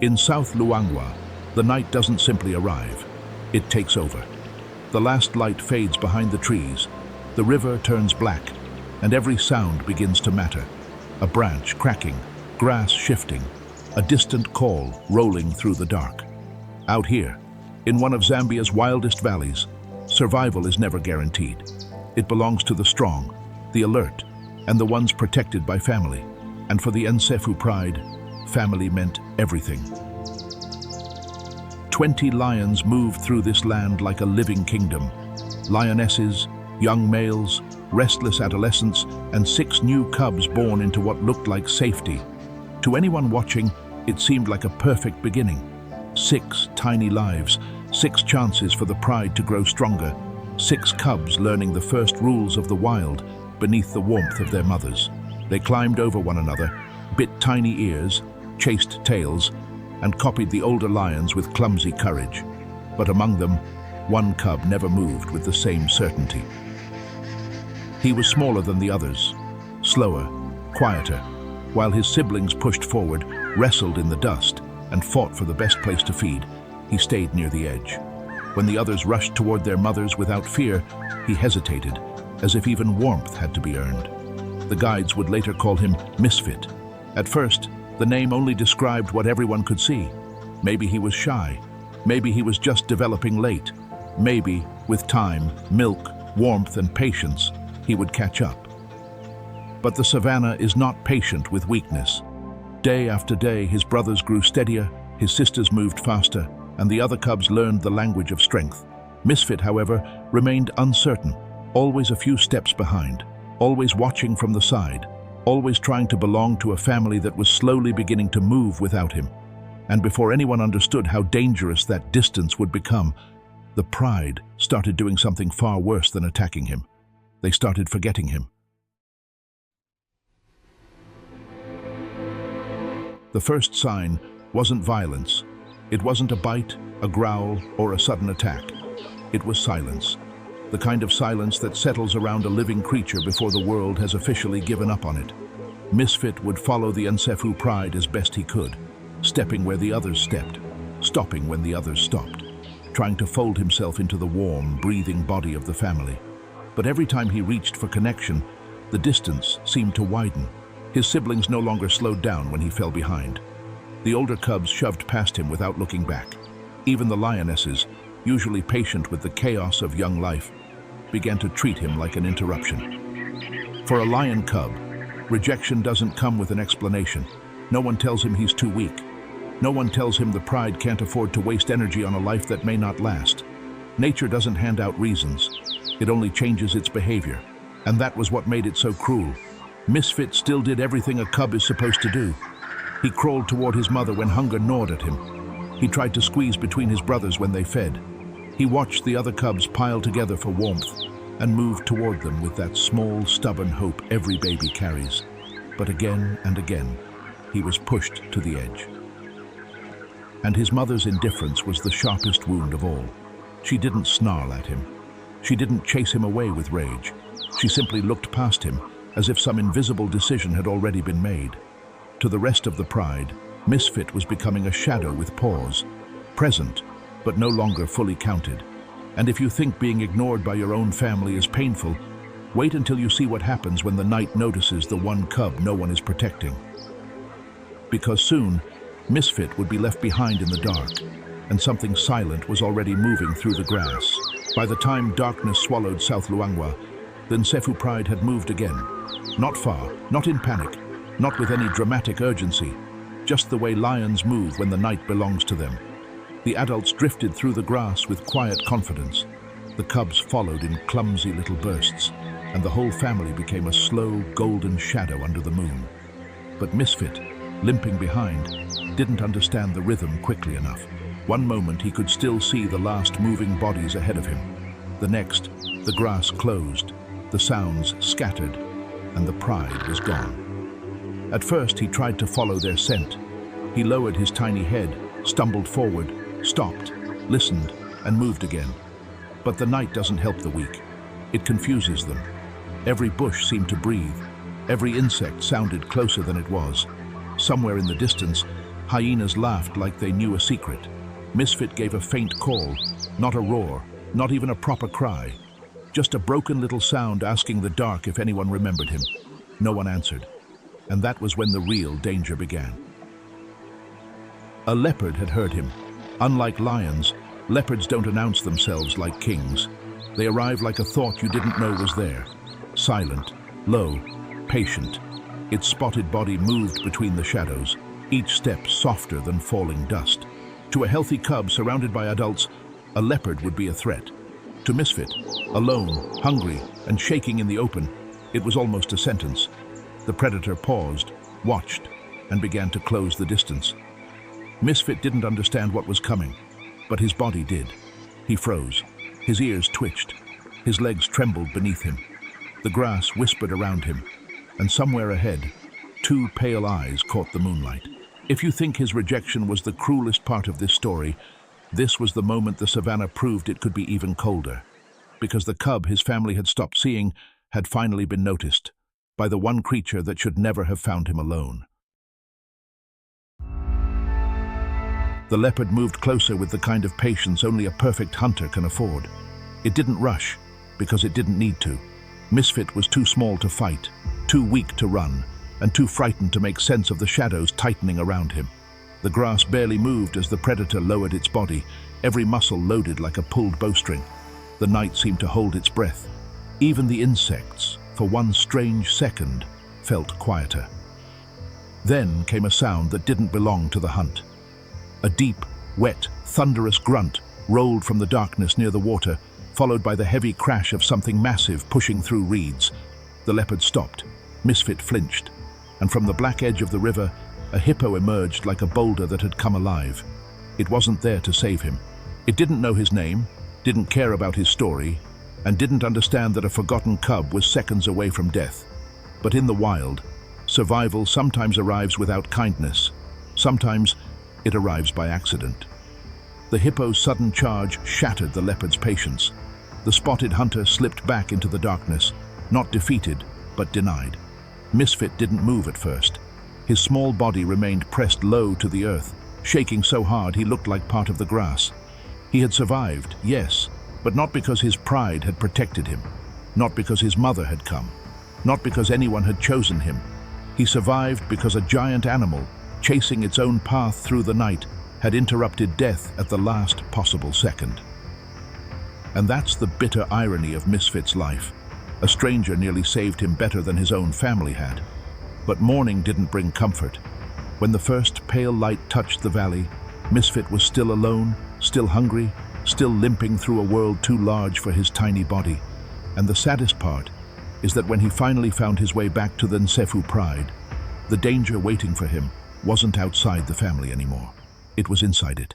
In South Luangwa, the night doesn't simply arrive, it takes over. The last light fades behind the trees, the river turns black, and every sound begins to matter. A branch cracking, grass shifting, a distant call rolling through the dark. Out here, in one of Zambia's wildest valleys, survival is never guaranteed. It belongs to the strong, the alert, and the ones protected by family. And for the Nsefú Pride, family meant everything. 20 lions moved through this land like a living kingdom. Lionesses, young males, restless adolescents, and 6 new cubs born into what looked like safety. To anyone watching, it seemed like a perfect beginning. 6 tiny lives, 6 chances for the pride to grow stronger, 6 cubs learning the first rules of the wild beneath the warmth of their mothers. They climbed over one another, bit tiny ears, chased tails, and copied the older lions with clumsy courage. But among them, one cub never moved with the same certainty. He was smaller than the others, slower, quieter, while his siblings pushed forward, wrestled in the dust, and fought for the best place to feed. He stayed near the edge. When the others rushed toward their mothers without fear, he hesitated, as if even warmth had to be earned. The guides would later call him Misfit. At first, the name only described what everyone could see. Maybe he was shy. Maybe he was just developing late. Maybe, with time, milk, warmth, and patience, he would catch up. But the savannah is not patient with weakness. Day after day, his brothers grew steadier, his sisters moved faster, and the other cubs learned the language of strength. Misfit, however, remained uncertain, always a few steps behind, always watching from the side, always trying to belong to a family that was slowly beginning to move without him. And before anyone understood how dangerous that distance would become, the pride started doing something far worse than attacking him. They started forgetting him. The first sign wasn't violence. It wasn't a bite, a growl, or a sudden attack. It was silence. The kind of silence that settles around a living creature before the world has officially given up on it. Misfit would follow the Nsefú Pride as best he could, stepping where the others stepped, stopping when the others stopped, trying to fold himself into the warm, breathing body of the family. But every time he reached for connection, the distance seemed to widen. His siblings no longer slowed down when he fell behind. The older cubs shoved past him without looking back. Even the lionesses, usually patient with the chaos of young life, began to treat him like an interruption. For a lion cub, rejection doesn't come with an explanation. No one tells him he's too weak. No one tells him the pride can't afford to waste energy on a life that may not last. Nature doesn't hand out reasons. It only changes its behavior. And that was what made it so cruel. Misfit still did everything a cub is supposed to do. He crawled toward his mother when hunger gnawed at him. He tried to squeeze between his brothers when they fed. He watched the other cubs pile together for warmth and moved toward them with that small, stubborn hope every baby carries. But again and again, he was pushed to the edge. And his mother's indifference was the sharpest wound of all. She didn't snarl at him. She didn't chase him away with rage. She simply looked past him as if some invisible decision had already been made. To the rest of the pride, Misfit was becoming a shadow with paws, present, but no longer fully counted. And if you think being ignored by your own family is painful, wait until you see what happens when the night notices the one cub no one is protecting. Because soon, Misfit would be left behind in the dark, and something silent was already moving through the grass. By the time darkness swallowed South Luangwa, the Nsefú Pride had moved again. Not far, not in panic, not with any dramatic urgency, just the way lions move when the night belongs to them. The adults drifted through the grass with quiet confidence. The cubs followed in clumsy little bursts, and the whole family became a slow, golden shadow under the moon. But Misfit, limping behind, didn't understand the rhythm quickly enough. One moment he could still see the last moving bodies ahead of him. The next, the grass closed, the sounds scattered, and the pride was gone. At first he tried to follow their scent. He lowered his tiny head, stumbled forward, stopped, listened, and moved again. But the night doesn't help the weak. It confuses them. Every bush seemed to breathe. Every insect sounded closer than it was. Somewhere in the distance, Hyenas laughed like they knew a secret. Misfit gave a faint call, not a roar, not even a proper cry. Just a broken little sound asking the dark if anyone remembered him. No one answered. And that was when the real danger began. A leopard had heard him. Unlike lions, leopards don't announce themselves like kings. They arrive like a thought you didn't know was there. Silent, low, patient. Its spotted body moved between the shadows, each step softer than falling dust. To a healthy cub surrounded by adults, a leopard would be a threat. To Misfit, alone, hungry, and shaking in the open, it was almost a sentence. The predator paused, watched, and began to close the distance. Misfit didn't understand what was coming, but his body did. He froze. His ears twitched. His legs trembled beneath him. The grass whispered around him, and somewhere ahead, two pale eyes caught the moonlight. If you think his rejection was the cruelest part of this story, this was the moment the savannah proved it could be even colder. Because the cub his family had stopped seeing had finally been noticed by the one creature that should never have found him alone. The leopard moved closer with the kind of patience only a perfect hunter can afford. It didn't rush, because it didn't need to. Misfit was too small to fight, too weak to run, and too frightened to make sense of the shadows tightening around him. The grass barely moved as the predator lowered its body, every muscle loaded like a pulled bowstring. The night seemed to hold its breath. Even the insects, for one strange second, felt quieter. Then came a sound that didn't belong to the hunt. A deep, wet, thunderous grunt rolled from the darkness near the water, followed by the heavy crash of something massive pushing through reeds. The leopard stopped. Misfit flinched, and from the black edge of the river, a hippo emerged like a boulder that had come alive. It wasn't there to save him. It didn't know his name, didn't care about his story, and didn't understand that a forgotten cub was seconds away from death. But in the wild, survival sometimes arrives without kindness. Sometimes it arrives by accident. The hippo's sudden charge shattered the leopard's patience. The spotted hunter slipped back into the darkness, not defeated, but denied. Misfit didn't move at first. His small body remained pressed low to the earth, shaking so hard he looked like part of the grass. He had survived, yes, but not because his pride had protected him, not because his mother had come, not because anyone had chosen him. He survived because a giant animal, chasing its own path through the night, had interrupted death at the last possible second. And that's the bitter irony of Misfit's life. A stranger nearly saved him better than his own family had. But morning didn't bring comfort. When the first pale light touched the valley, Misfit was still alone, still hungry, still limping through a world too large for his tiny body. And the saddest part is that when he finally found his way back to the Nsefú Pride, the danger waiting for him wasn't outside the family anymore. It was inside it.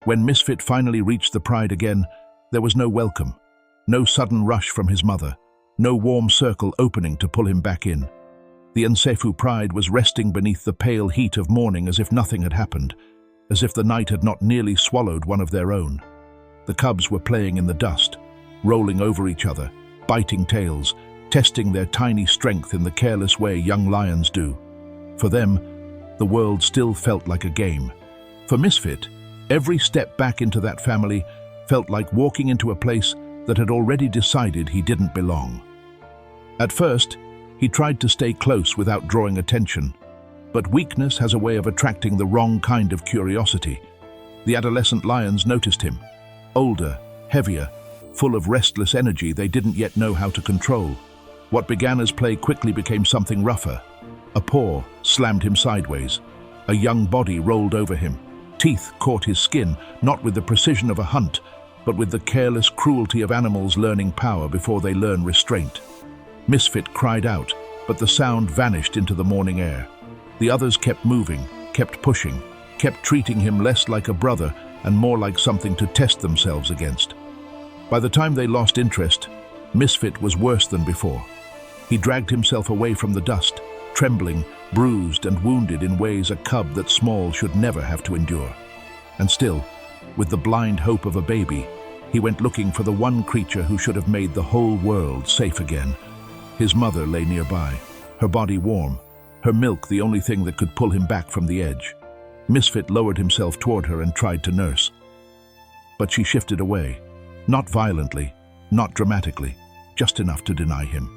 When Misfit finally reached the Pride again, there was no welcome, no sudden rush from his mother, no warm circle opening to pull him back in. The Nsefú Pride was resting beneath the pale heat of morning as if nothing had happened, as if the night had not nearly swallowed one of their own. The cubs were playing in the dust, rolling over each other, biting tails, testing their tiny strength in the careless way young lions do. For them, the world still felt like a game. For Misfit, every step back into that family felt like walking into a place that had already decided he didn't belong. At first, he tried to stay close without drawing attention, but weakness has a way of attracting the wrong kind of curiosity. The adolescent lions noticed him, older, heavier, full of restless energy they didn't yet know how to control. What began as play quickly became something rougher. A paw slammed him sideways. A young body rolled over him. Teeth caught his skin, not with the precision of a hunt, but with the careless cruelty of animals learning power before they learn restraint. Misfit cried out, but the sound vanished into the morning air. The others kept moving, kept pushing, kept treating him less like a brother and more like something to test themselves against. By the time they lost interest, Misfit was worse than before. He dragged himself away from the dust, trembling, bruised and wounded in ways a cub that small should never have to endure. And still, with the blind hope of a baby, he went looking for the one creature who should have made the whole world safe again. His mother lay nearby, her body warm, her milk the only thing that could pull him back from the edge. Misfit lowered himself toward her and tried to nurse. But she shifted away, not violently, not dramatically, just enough to deny him.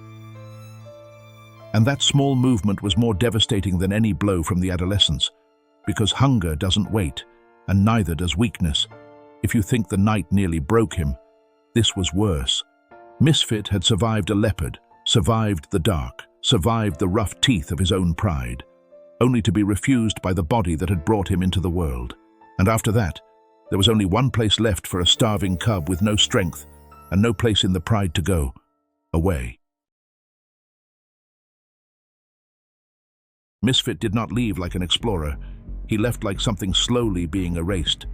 And that small movement was more devastating than any blow from the adolescents, because hunger doesn't wait, and neither does weakness. If you think the night nearly broke him, this was worse. Misfit had survived a leopard, survived the dark, survived the rough teeth of his own pride, only to be refused by the body that had brought him into the world. And after that, there was only one place left for a starving cub with no strength and no place in the pride to go: away. Misfit did not leave like an explorer. He left like something slowly being erased.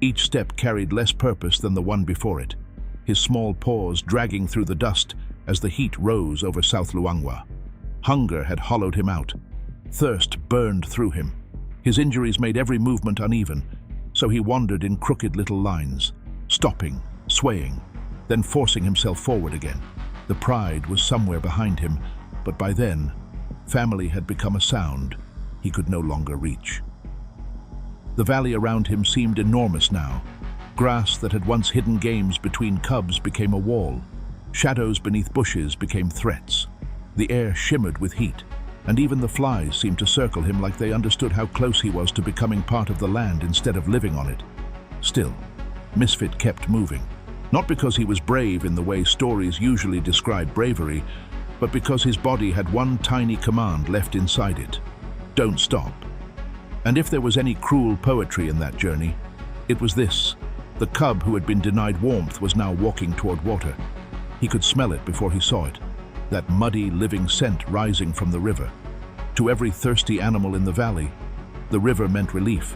Each step carried less purpose than the one before it, his small paws dragging through the dust as the heat rose over South Luangwa. Hunger had hollowed him out. Thirst burned through him. His injuries made every movement uneven, so he wandered in crooked little lines, stopping, swaying, then forcing himself forward again. The pride was somewhere behind him, but by then, family had become a sound he could no longer reach. The valley around him seemed enormous now. Grass that had once hidden games between cubs became a wall. Shadows beneath bushes became threats. The air shimmered with heat, and even the flies seemed to circle him like they understood how close he was to becoming part of the land instead of living on it. Still, Misfit kept moving, not because he was brave in the way stories usually describe bravery, but because his body had one tiny command left inside it: don't stop. And if there was any cruel poetry in that journey, it was this: the cub who had been denied warmth was now walking toward water. He could smell it before he saw it, that muddy, living scent rising from the river. To every thirsty animal in the valley, the river meant relief.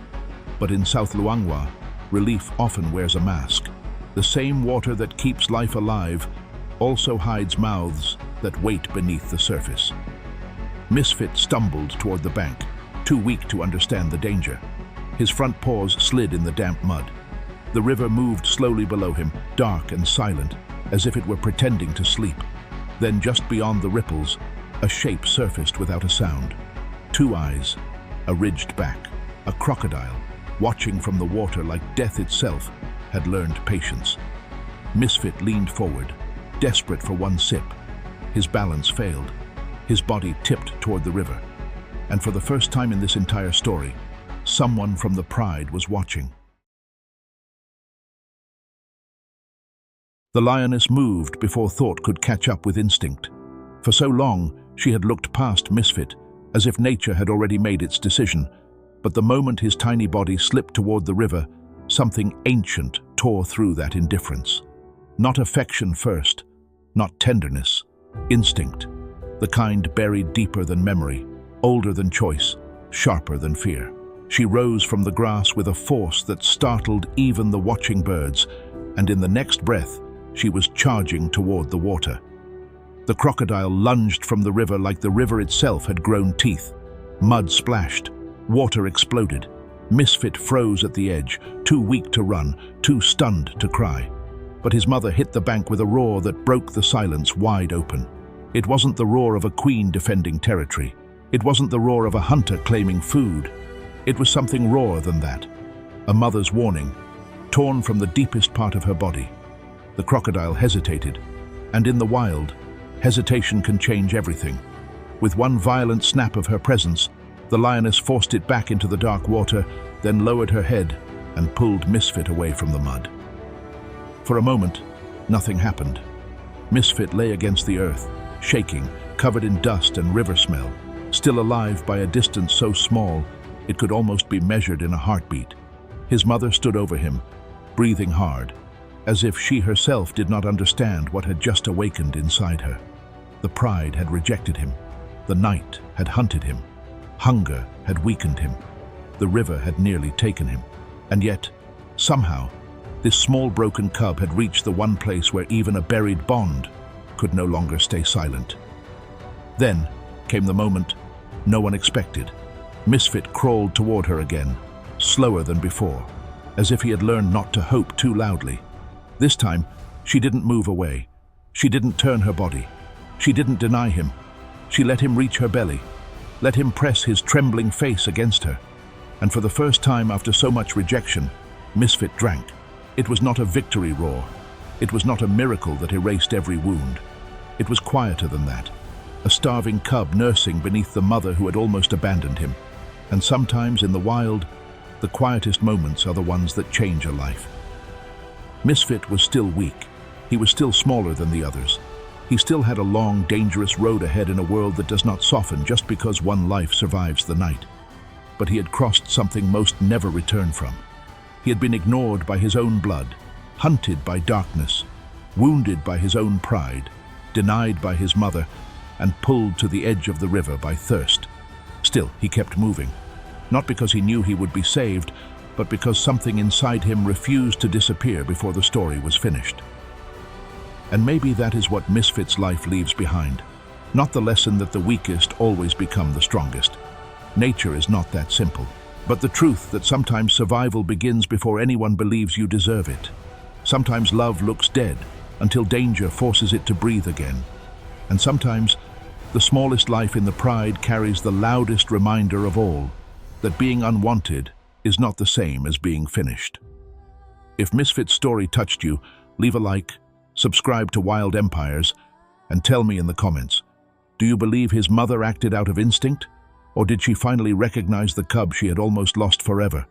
But in South Luangwa, relief often wears a mask. The same water that keeps life alive also hides mouths that wait beneath the surface. Misfit stumbled toward the bank, too weak to understand the danger. His front paws slid in the damp mud. The river moved slowly below him, dark and silent, as if it were pretending to sleep. Then just beyond the ripples, a shape surfaced without a sound. Two eyes, a ridged back, a crocodile, watching from the water like death itself, had learned patience. Misfit leaned forward, desperate for one sip. His balance failed. His body tipped toward the river. And for the first time in this entire story, someone from the pride was watching. The lioness moved before thought could catch up with instinct. For so long, she had looked past Misfit, as if nature had already made its decision. But the moment his tiny body slipped toward the river, something ancient tore through that indifference. Not affection first, not tenderness, instinct, the kind buried deeper than memory, older than choice, sharper than fear. She rose from the grass with a force that startled even the watching birds, and in the next breath, she was charging toward the water. The crocodile lunged from the river like the river itself had grown teeth. Mud splashed, water exploded. Misfit froze at the edge, too weak to run, too stunned to cry. But his mother hit the bank with a roar that broke the silence wide open. It wasn't the roar of a queen defending territory. It wasn't the roar of a hunter claiming food. It was something rawer than that. A mother's warning, torn from the deepest part of her body. The crocodile hesitated, and in the wild, hesitation can change everything. With one violent snap of her presence, the lioness forced it back into the dark water, then lowered her head and pulled Misfit away from the mud. For a moment, nothing happened. Misfit lay against the earth, shaking, covered in dust and river smell, still alive by a distance so small it could almost be measured in a heartbeat. His mother stood over him, breathing hard, as if she herself did not understand what had just awakened inside her. The pride had rejected him. The night had hunted him. Hunger had weakened him. The river had nearly taken him. And yet, somehow, this small broken cub had reached the one place where even a buried bond could no longer stay silent. Then came the moment no one expected. Misfit crawled toward her again, slower than before, as if he had learned not to hope too loudly. This time, she didn't move away. She didn't turn her body. She didn't deny him. She let him reach her belly, Let him press his trembling face against her. And for the first time after so much rejection, Misfit drank. It was not a victory roar. It was not a miracle that erased every wound. It was quieter than that. A starving cub nursing beneath the mother who had almost abandoned him. And sometimes in the wild, the quietest moments are the ones that change a life. Misfit was still weak. He was still smaller than the others. He still had a long, dangerous road ahead in a world that does not soften just because one life survives the night. But he had crossed something most never return from. He had been ignored by his own blood, hunted by darkness, wounded by his own pride, denied by his mother, and pulled to the edge of the river by thirst. Still, he kept moving, not because he knew he would be saved, but because something inside him refused to disappear before the story was finished. And maybe that is what Misfit's life leaves behind. Not the lesson that the weakest always become the strongest. Nature is not that simple, but the truth that sometimes survival begins before anyone believes you deserve it. Sometimes love looks dead until danger forces it to breathe again. And sometimes the smallest life in the pride carries the loudest reminder of all, that being unwanted is not the same as being finished. If Misfit's story touched you, leave a like, subscribe to Wild Empires, and tell me in the comments, do you believe his mother acted out of instinct? Or did she finally recognize the cub she had almost lost forever?